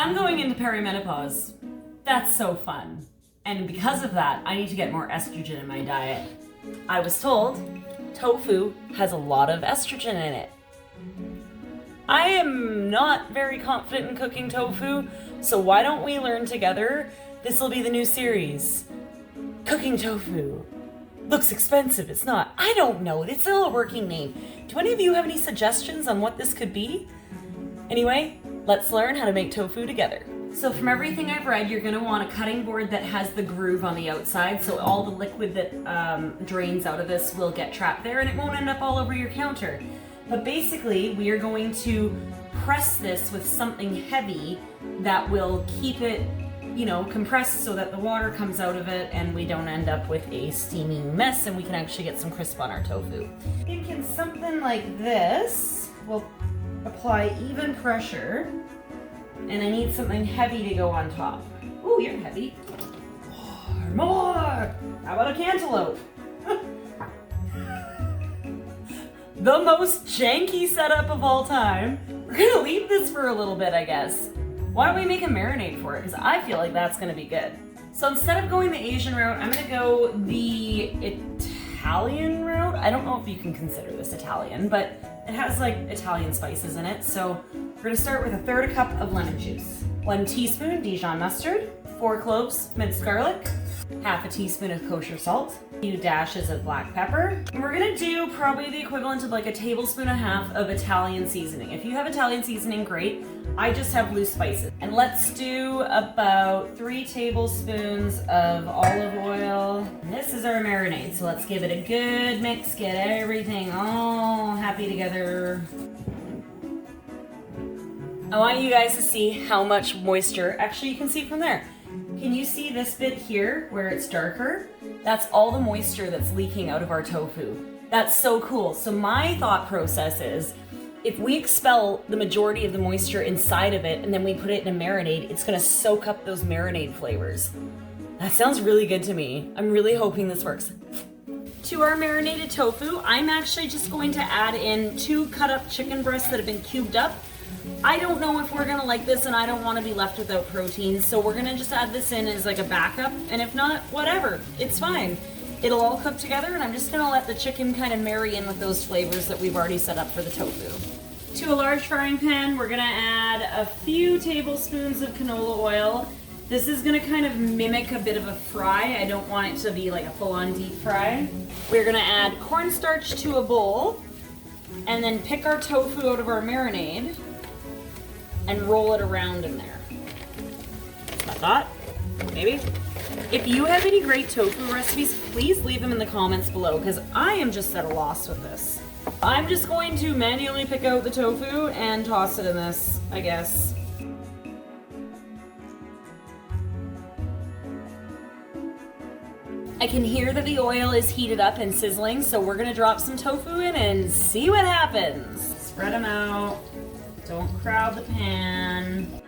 I'm going into perimenopause. That's so fun. And because of that, I need to get more estrogen in my diet. I was told tofu has a lot of estrogen in it. I am not very confident in cooking tofu, so why don't we learn together? This will be the new series. Cooking tofu. Looks expensive, it's not. I don't know, it's still a working name. Do any of you have any suggestions on what this could be? Anyway, let's learn how to make tofu together. So from everything I've read, you're gonna want a cutting board that has the groove on the outside, so all the liquid that drains out of this will get trapped there and it won't end up all over your counter. But basically, we are going to press this with something heavy that will keep it, compressed so that the water comes out of it and we don't end up with a steaming mess and we can actually get some crisp on our tofu. Thinking something like this will apply even pressure, and I need something heavy to go on top. Ooh, you're heavy. More! How about a cantaloupe? The most janky setup of all time. We're gonna leave this for a little bit, I guess. Why don't we make a marinade for it? Because I feel like that's gonna be good. So instead of going the Asian route, I'm gonna go the Italian route. I don't know if you can consider this Italian, but it has like Italian spices in it. So we're gonna start with 1/3 cup of lemon juice, 1 teaspoon Dijon mustard, 4 cloves minced garlic, 1/2 teaspoon of kosher salt, a few dashes of black pepper. And we're gonna do probably the equivalent of like 1.5 tablespoons of Italian seasoning. If you have Italian seasoning, great. I just have loose spices. And let's do about 3 tablespoons of olive oil. And this is our marinade, so let's give it a good mix, get everything all happy together. I want you guys to see how much moisture, actually you can see from there. Can you see this bit here where it's darker? That's all the moisture that's leaking out of our tofu. That's so cool. So my thought process is, if we expel the majority of the moisture inside of it and then we put it in a marinade, it's gonna soak up those marinade flavors. That sounds really good to me. I'm really hoping this works. To our marinated tofu, I'm actually just going to add in 2 cut up chicken breasts that have been cubed up. I don't know if we're gonna like this and I don't wanna be left without protein, so we're gonna just add this in as like a backup, and if not, whatever, it's fine. It'll all cook together and I'm just gonna let the chicken kind of marry in with those flavors that we've already set up for the tofu. To a large frying pan, we're gonna add a few tablespoons of canola oil. This is gonna kind of mimic a bit of a fry. I don't want it to be like a full-on deep fry. We're gonna add cornstarch to a bowl and then pick our tofu out of our marinade and roll it around in there. That's my thought, maybe. If you have any great tofu recipes, please leave them in the comments below, because I am just at a loss with this. I'm just going to manually pick out the tofu and toss it in this, I guess. I can hear that the oil is heated up and sizzling, so we're gonna drop some tofu in and see what happens. Spread them out. Don't crowd the pan.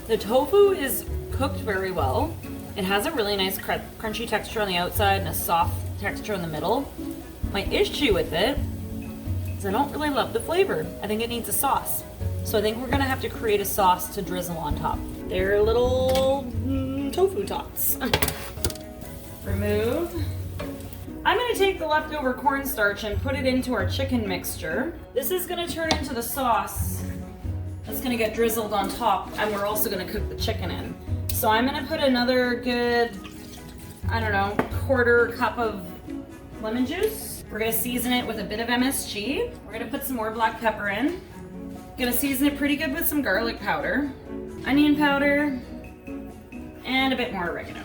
The tofu is cooked very well. It has a really nice crunchy texture on the outside and a soft texture in the middle. My issue with it is I don't really love the flavor. I think it needs a sauce. So I think we're gonna have to create a sauce to drizzle on top. They're little tofu tots. Remove. I'm gonna take the leftover cornstarch and put it into our chicken mixture. This is gonna turn into the sauce that's gonna get drizzled on top, and we're also gonna cook the chicken in. So I'm gonna put another good, 1/4 cup of lemon juice. We're gonna season it with a bit of MSG. We're gonna put some more black pepper in. Gonna season it pretty good with some garlic powder, onion powder, and a bit more oregano,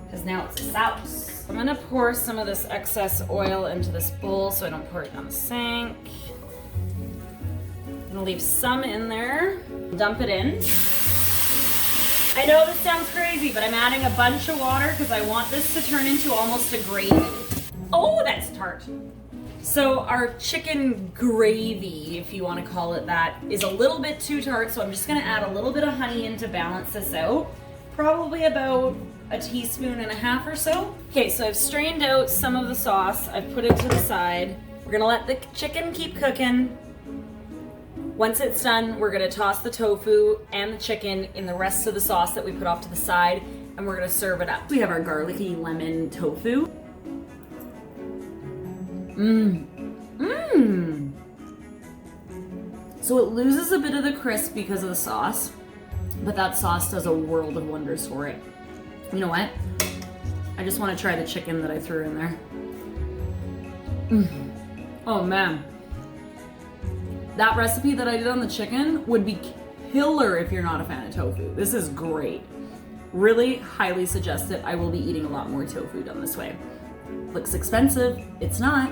because now it's a sauce. I'm gonna pour some of this excess oil into this bowl so I don't pour it down the sink. I'm gonna leave some in there, dump it in. I know this sounds crazy, but I'm adding a bunch of water because I want this to turn into almost a gravy. Oh, that's tart. So our chicken gravy, if you want to call it that, is a little bit too tart, so I'm just gonna add a little bit of honey in to balance this out. Probably about 1.5 teaspoons or so. Okay, so I've strained out some of the sauce. I've put it to the side. We're gonna let the chicken keep cooking. Once it's done, we're gonna toss the tofu and the chicken in the rest of the sauce that we put off to the side, and we're gonna serve it up. We have our garlicky lemon tofu. So it loses a bit of the crisp because of the sauce, but that sauce does a world of wonders for it. You know what? I just want to try the chicken that I threw in there. Oh man. That recipe that I did on the chicken would be killer if you're not a fan of tofu. This is great. Really highly suggest it. I will be eating a lot more tofu done this way. Looks expensive. It's not.